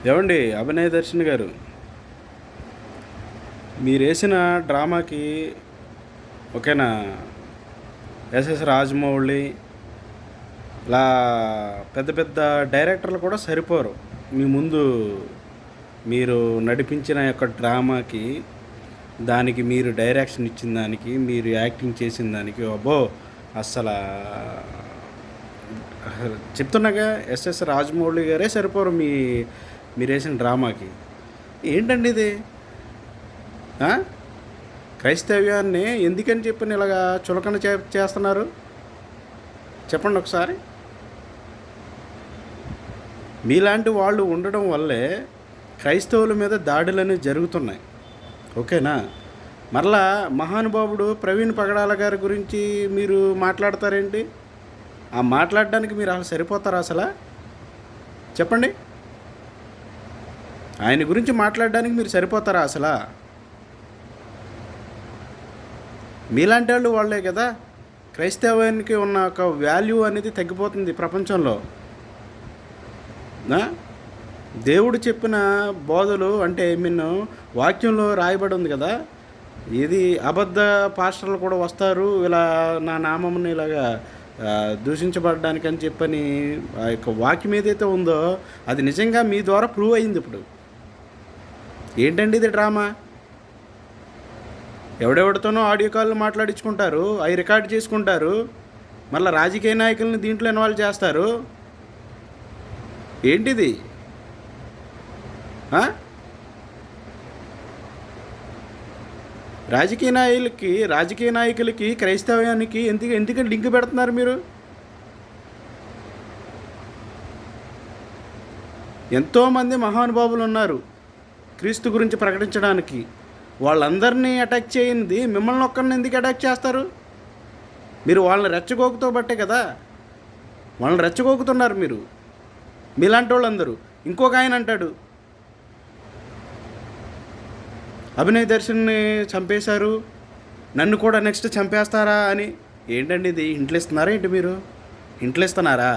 ఏవండి అభినయ్ దర్శన్ గారు, మీరు వేసిన డ్రామాకి ఓకేనా? ఎస్ఎస్ రాజమౌళి ఇలా పెద్ద పెద్ద డైరెక్టర్లు కూడా సరిపోరు మీ ముందు. మీరు నడిపించిన యొక్క డ్రామాకి, దానికి మీరు డైరెక్షన్ ఇచ్చిన దానికి, మీరు యాక్టింగ్ చేసిన దానికి అబ్బో అస్సలు చెప్తున్నాగా, ఎస్ఎస్ రాజమౌళి గారే సరిపోరు మీరు వేసిన డ్రామాకి. ఏంటండి ఇది? ఆ? క్రైస్తవ్యాన్ని ఎందుకని చెప్పని ఇలాగా చులకన చేస్తున్నారు? చెప్పండి ఒకసారి. మీలాంటి వాళ్ళు ఉండడం వల్లే క్రైస్తవుల మీద దాడులు జరుగుతున్నాయి. ఓకేనా? మరలా మహానుభావుడు ప్రవీణ్ పగడాల గారి గురించి మీరు మాట్లాడతారేంటి? ఆ మాట్లాడడానికి మీరు అసలు సరిపోతారా అసలు? చెప్పండి. ఆయన గురించి మాట్లాడడానికి మీరు సరిపోతారా అసలు? మీలాంటి వాళ్ళే కదా క్రైస్తవానికి ఉన్న ఒక వాల్యూ అనేది తగ్గిపోతుంది ప్రపంచంలో. దేవుడు చెప్పిన బోధలు అంటే వాక్యంలో రాయబడి ఉంది కదా, ఇది అబద్ధ పాస్టర్లు కూడా వస్తారు ఇలా నా నామముని ఇలాగా దూషించబడడానికి అని చెప్పని ఆ యొక్క వాక్యం ఏదైతే ఉందో అది నిజంగా మీ ద్వారా ప్రూవ్ అయింది. ఇప్పుడు ఏంటండి ఇది డ్రామా? ఎవడెవడితోనో ఆడియో కాల్ మాట్లాడించుకుంటారు, అవి రికార్డ్ చేసుకుంటారు, మళ్ళీ రాజకీయ నాయకులను దీంట్లో ఇన్వాల్వ్ చేస్తారు. ఏంటిది? రాజకీయ నాయకులకి క్రైస్తవ్యానికి ఎందుకని లింక్ పెడుతున్నారు మీరు? ఎంతోమంది మహానుభావులు ఉన్నారు క్రీస్తు గురించి ప్రకటించడానికి. వాళ్ళందరినీ అటాక్ చేయింది మిమ్మల్ని ఒక్కరిని ఎందుకు అటాక్ చేస్తారు? మీరు వాళ్ళని రెచ్చగోకుతో బట్టే కదా, వాళ్ళని రెచ్చగోకుతున్నారు మీరు, మీలాంటి వాళ్ళందరూ. ఇంకొక ఆయన అంటాడు అభినయ్ దర్శన్ని చంపేశారు, నన్ను కూడా నెక్స్ట్ చంపేస్తారా అని. ఏంటండి ఇది? ఇంట్లో ఇస్తున్నారా ఏంటి మీరు? ఇంట్లో ఇస్తున్నారా?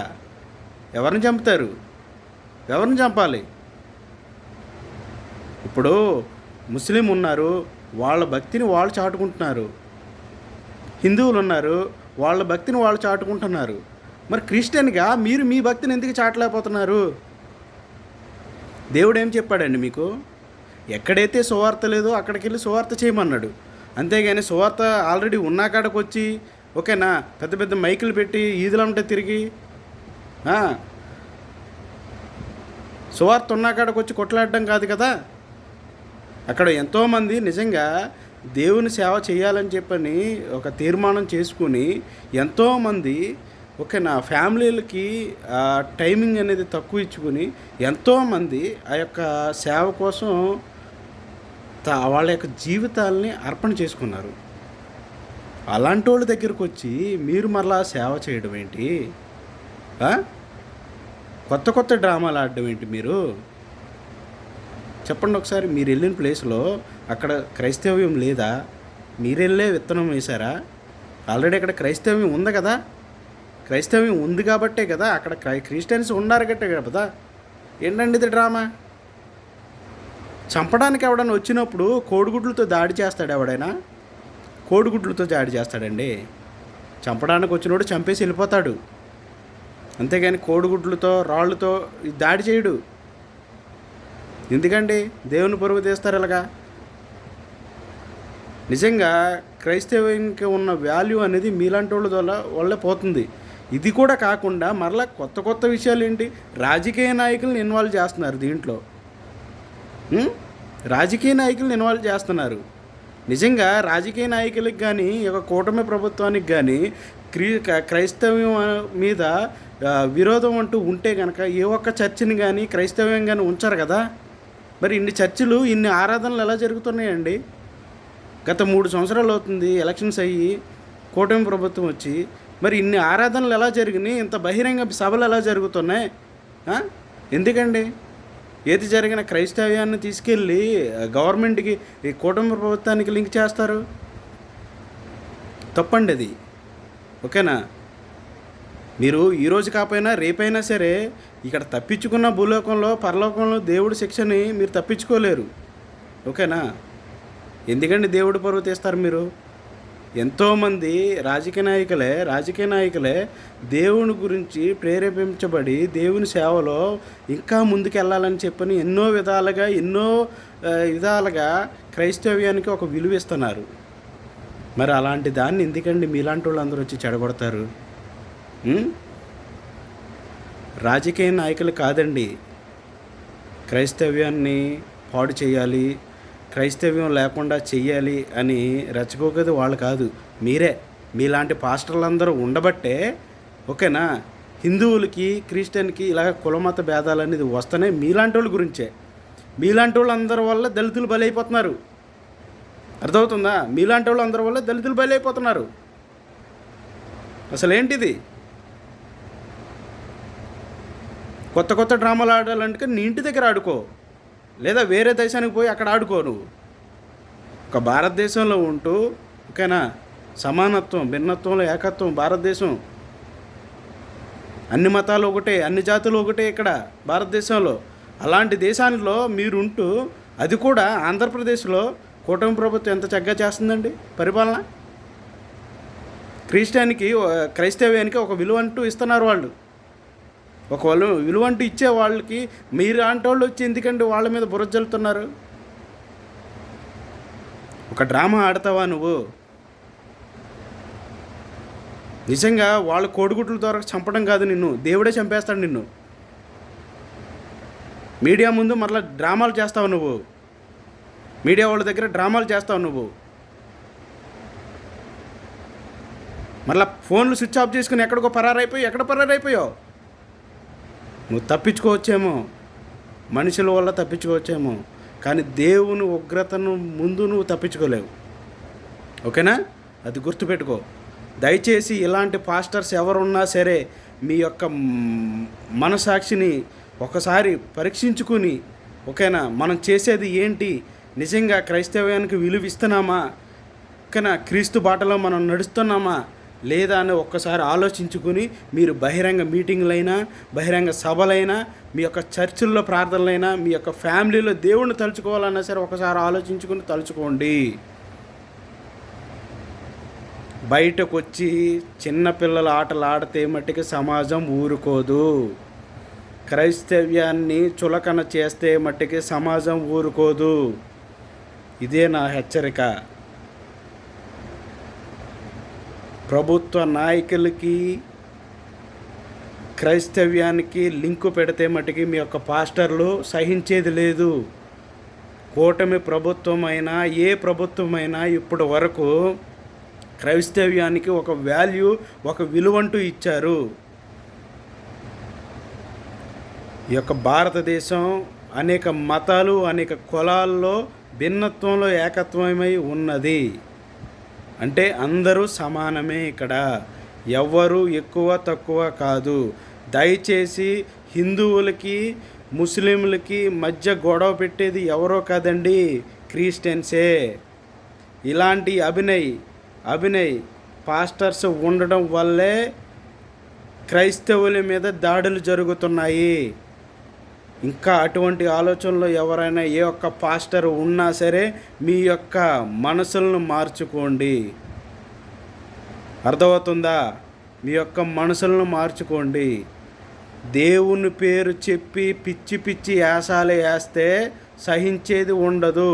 ఎవరిని చంపుతారు? ఎవరిని చంపాలి? ఇప్పుడు ముస్లిం ఉన్నారు, వాళ్ళ భక్తిని వాళ్ళు చాటుకుంటున్నారు. హిందువులు ఉన్నారు, వాళ్ళ భక్తిని వాళ్ళు చాటుకుంటున్నారు. మరి క్రిస్టియన్గా మీరు మీ భక్తిని ఎందుకు చాటలేకపోతున్నారు? దేవుడు ఏం చెప్పాడండి మీకు? ఎక్కడైతే సువార్త లేదో అక్కడికి వెళ్ళి సువార్త చేయమన్నాడు. అంతేగాని సువార్త ఆల్రెడీ ఉన్న కాడకు వచ్చి ఓకేనా పెద్ద పెద్ద మైకులు పెట్టి ఈదులంటే తిరిగి సువార్త ఉన్న కాడకు వచ్చి కొట్లాడడం కాదు కదా. అక్కడ ఎంతోమంది నిజంగా దేవుని సేవ చేయాలని చెప్పని ఒక తీర్మానం చేసుకుని ఎంతోమంది ఓకేనా ఫ్యామిలీలకి టైమింగ్ అనేది తక్కువ ఇచ్చుకుని ఎంతోమంది ఆ యొక్క సేవ కోసం వాళ్ళ యొక్క జీవితాలని అర్పణ చేసుకున్నారు. అలాంటి వాళ్ళ దగ్గరకు వచ్చి మీరు మరలా సేవ చేయడం ఏంటి? కొత్త కొత్త డ్రామాలు ఆడడం ఏంటి మీరు? చెప్పండి ఒకసారి. మీరు వెళ్ళిన ప్లేస్లో అక్కడ క్రైస్తవ్యం లేదా? మీరు వెళ్ళే విత్తనం వేశారా? ఆల్రెడీ అక్కడ క్రైస్తవ్యం ఉంది కదా. క్రైస్తవ్యం ఉంది కాబట్టే కదా అక్కడ క్రిస్టియన్స్ ఉన్నారు గట్టే కదా. ఏంటండి ఇది డ్రామా? చంపడానికి ఎవడన్నా వచ్చినప్పుడు కోడిగుడ్లతో దాడి చేస్తాడు ఎవడైనా? కోడిగుడ్లతో దాడి చేస్తాడండి. చంపడానికి వచ్చినోడు చంపేసి వెళ్ళిపోతాడు, అంతేగాని కోడిగుడ్లతో రాళ్ళతో దాడి చేయడు. ఎందుకండి దేవుని పరువు తీస్తారు ఇలాగా? నిజంగా క్రైస్తవ్యానికి ఉన్న వాల్యూ అనేది మీలాంటి వాళ్ళ వల్లే పోతుంది. ఇది కూడా కాకుండా మరలా కొత్త కొత్త విషయాలు ఏంటి? రాజకీయ నాయకులను ఇన్వాల్వ్ చేస్తున్నారు దీంట్లో. రాజకీయ నాయకులను ఇన్వాల్వ్ చేస్తున్నారు. నిజంగా రాజకీయ నాయకులకు కానీ ఒక కూటమి ప్రభుత్వానికి కానీ క్రైస్తవ్యం మీద విరోధం అంటూ ఉంటే కనుక ఏ ఒక్క చర్చిని కానీ క్రైస్తవ్యం కానీ ఉంచారు కదా. మరి ఇన్ని చర్చిలు ఇన్ని ఆరాధనలు ఎలా జరుగుతున్నాయండి? గత 3 సంవత్సరాలు అవుతుంది ఎలక్షన్స్ అయ్యి కూటమి ప్రభుత్వం వచ్చి. మరి ఇన్ని ఆరాధనలు ఎలా జరిగినాయి? ఇంత బహిరంగ సభలు ఎలా జరుగుతున్నాయి? ఎందుకండి? ఏది జరిగిన క్రైస్తవ్యాన్ని తీసుకెళ్ళి గవర్నమెంట్కి ఈ కూటమి ప్రభుత్వానికి లింక్ చేస్తారు. తప్పండి అది. ఓకేనా? మీరు ఈరోజు కాకపోయినా రేపైనా సరే ఇక్కడ తప్పించుకున్న భూలోకంలో పరలోకంలో దేవుడి శిక్షని మీరు తప్పించుకోలేరు. ఓకేనా? ఎందుకండి దేవుడి పరువు తీస్తారు మీరు? ఎంతోమంది రాజకీయ నాయకులే దేవుని గురించి ప్రేరేపించబడి దేవుని సేవలో ఇంకా ముందుకెళ్ళాలని చెప్పని ఎన్నో విధాలుగా క్రైస్తవ్యానికి ఒక విలువ ఇస్తున్నారు. మరి అలాంటి దాన్ని ఎందుకండి మీలాంటి వాళ్ళందరూ వచ్చి చెడగొడతారు? రాజకీయ నాయకులు కాదండి క్రైస్తవ్యాన్ని పాడు చేయాలి, క్రైస్తవ్యం లేకుండా చెయ్యాలి అని రెచ్చగోగేది వాళ్ళు కాదు, మీరే. మీలాంటి పాస్టర్లందరూ ఉండబట్టే, ఓకేనా, హిందువులకి క్రిస్టియన్కి ఇలాగ కులమత భేదాలు అనేది వస్తున్నాయి మీలాంటి వాళ్ళ గురించే. మీలాంటి వాళ్ళందరి వల్ల దళితులు బలైపోతున్నారు. అర్థమవుతుందా? మీలాంటి వాళ్ళు అందరి వల్ల దళితులు బలైపోతున్నారు. అసలు ఏంటిది? కొత్త డ్రామాలు ఆడాలంటే నీ ఇంటి దగ్గర ఆడుకో, లేదా వేరే దేశానికి పోయి అక్కడ ఆడుకో. నువ్వు ఒక భారతదేశంలో ఉంటూ, ఓకేనా, సమానత్వం, భిన్నత్వంలో ఏకత్వం, భారతదేశం అన్ని మతాలు ఒకటే, అన్ని జాతులు ఒకటే ఇక్కడ భారతదేశంలో. అలాంటి దేశాల్లో మీరుంటూ, అది కూడా ఆంధ్రప్రదేశ్లో కూటమి ప్రభుత్వం ఎంత చక్కగా చేస్తుందండి పరిపాలన. క్రైస్తవ్యానికి ఒక విలువ అంటూ ఇస్తున్నారు వాళ్ళు. ఒక విలువ అంటూ ఇచ్చే వాళ్ళకి మీరు అంటే వాళ్ళు వచ్చి ఎందుకంటే వాళ్ళ మీద బురద జల్లుతున్నారు? ఒక డ్రామా ఆడతావా నువ్వు? నిజంగా వాళ్ళ కోడిగుడ్ల ద్వారా చంపడం కాదు నిన్ను, దేవుడే చంపేస్తాడు నిన్ను. మీడియా ముందు మరలా డ్రామాలు చేస్తావు నువ్వు, మీడియా వాళ్ళ దగ్గర డ్రామాలు చేస్తావు నువ్వు. మరలా ఫోన్లు స్విచ్ ఆఫ్ చేసుకుని ఎక్కడ పరారైపోయావు? నువ్వు తప్పించుకోవచ్చేమో, మనుషుల వల్ల తప్పించుకోవచ్చేమో, కానీ దేవుని ఉగ్రతను ముందు నువ్వు తప్పించుకోలేవు. ఓకేనా? అది గుర్తుపెట్టుకో. దయచేసి ఇలాంటి పాస్టర్స్ ఎవరున్నా సరే మీ యొక్క మనసాక్షిని ఒకసారి పరీక్షించుకుని, ఓకేనా, మనం చేసేది ఏంటి, నిజంగా క్రైస్తవ్యానికి విలువ ఇస్తున్నామా, ఓకేనా, క్రీస్తు బాటలో మనం నడుస్తున్నామా లేదా అని ఒక్కసారి ఆలోచించుకుని మీరు బహిరంగ మీటింగ్లైనా, బహిరంగ సభలైనా, మీ యొక్క చర్చిల్లో ప్రార్థనలైనా, మీ యొక్క ఫ్యామిలీలో దేవుణ్ణి తలుచుకోవాలన్నా సరే ఒకసారి ఆలోచించుకుని తలుచుకోండి. బయటకు వచ్చి చిన్నపిల్లల ఆటలు ఆడితే మట్టికి సమాజం ఊరుకోదు. క్రైస్తవ్యాన్ని చులకన చేస్తే మట్టికి సమాజం ఊరుకోదు. ఇదే నా హెచ్చరిక. ప్రభుత్వ నాయకులకి క్రైస్తవ్యానికి లింకు పెడితే మటుకి మీ యొక్క పాస్టర్లు సహించేది లేదు. కూటమి ప్రభుత్వమైనా ఏ ప్రభుత్వమైనా ఇప్పటి వరకు క్రైస్తవ్యానికి ఒక వాల్యూ, ఒక విలువంటూ ఇచ్చారు. ఈ యొక్క భారతదేశం అనేక మతాలు, అనేక కులాల్లో భిన్నత్వంలో ఏకత్వమై ఉన్నది. అంటే అందరూ సమానమే. ఇక్కడ ఎవ్వరూ ఎక్కువ తక్కువ కాదు. దయచేసి హిందువులకి ముస్లింలకి మధ్య గొడవ పెట్టేది ఎవరో కాదండి, క్రిస్టియన్సే. ఇలాంటి అభినయ్ పాస్టర్స్ ఉండడం వల్లే క్రైస్తవుల మీద దాడులు జరుగుతున్నాయి. ఇంకా అటువంటి ఆలోచనలో ఎవరైనా ఏ ఒక్క పాస్టర్ ఉన్నా సరే మీ యొక్క మనసులను మార్చుకోండి. అర్థమవుతుందా? మీ యొక్క మనసులను మార్చుకోండి. దేవుని పేరు చెప్పి పిచ్చి యాసాలు వేస్తే సహించేది ఉండదు.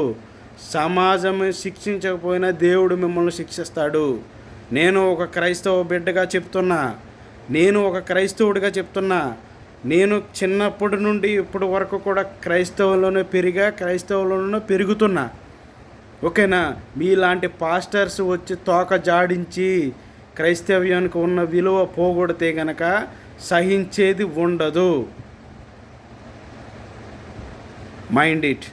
సమాజం శిక్షించకపోయినా దేవుడు మిమ్మల్ని శిక్షిస్తాడు. నేను ఒక క్రైస్తవ బిడ్డగా చెప్తున్నా, నేను ఒక క్రైస్తవుడిగా చెప్తున్నా. నేను చిన్నప్పటి నుండి ఇప్పటి వరకు కూడా క్రైస్తవంలోనే పెరుగుతున్నా. ఓకేనా? మీలాంటి పాస్టర్స్ వచ్చి తోక జాడించి క్రైస్తవ్యానికి ఉన్న విలువ పోగొడితే గనక సహించేది ఉండదు. Mind it.